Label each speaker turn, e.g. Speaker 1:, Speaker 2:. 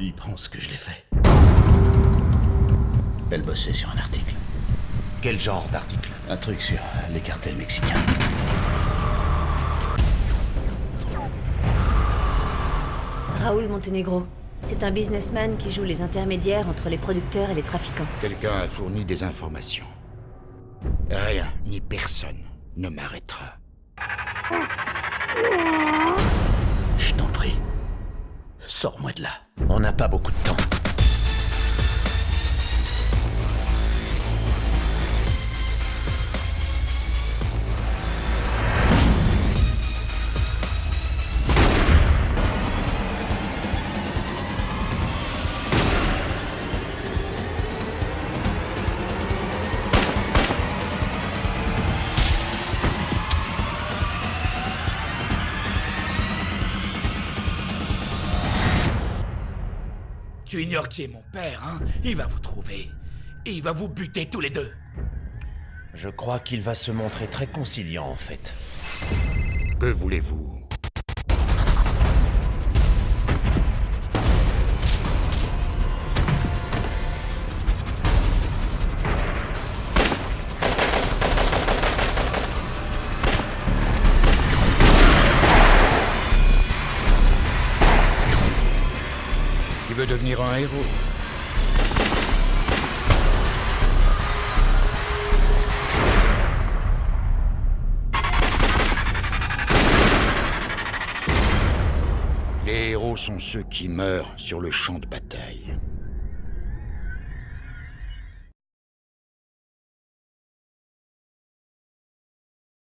Speaker 1: Il pense que je l'ai fait. Elle bossait sur un article.
Speaker 2: Quel genre d'article?
Speaker 1: Un truc sur les cartels mexicains.
Speaker 3: Raoul Montenegro. C'est un businessman qui joue les intermédiaires entre les producteurs et les trafiquants.
Speaker 4: Quelqu'un a fourni des informations. Rien, ni personne ne m'arrêtera.
Speaker 1: Je t'en prie. Sors-moi de là.
Speaker 2: On n'a pas beaucoup de temps.
Speaker 4: Tu ignores qui est mon père, hein? Il va vous trouver. Et il va vous buter tous les deux.
Speaker 2: Je crois qu'il va se montrer très conciliant, en fait.
Speaker 4: Que voulez-vous? Tu veux devenir un héros? Les héros sont ceux qui meurent sur le champ de bataille.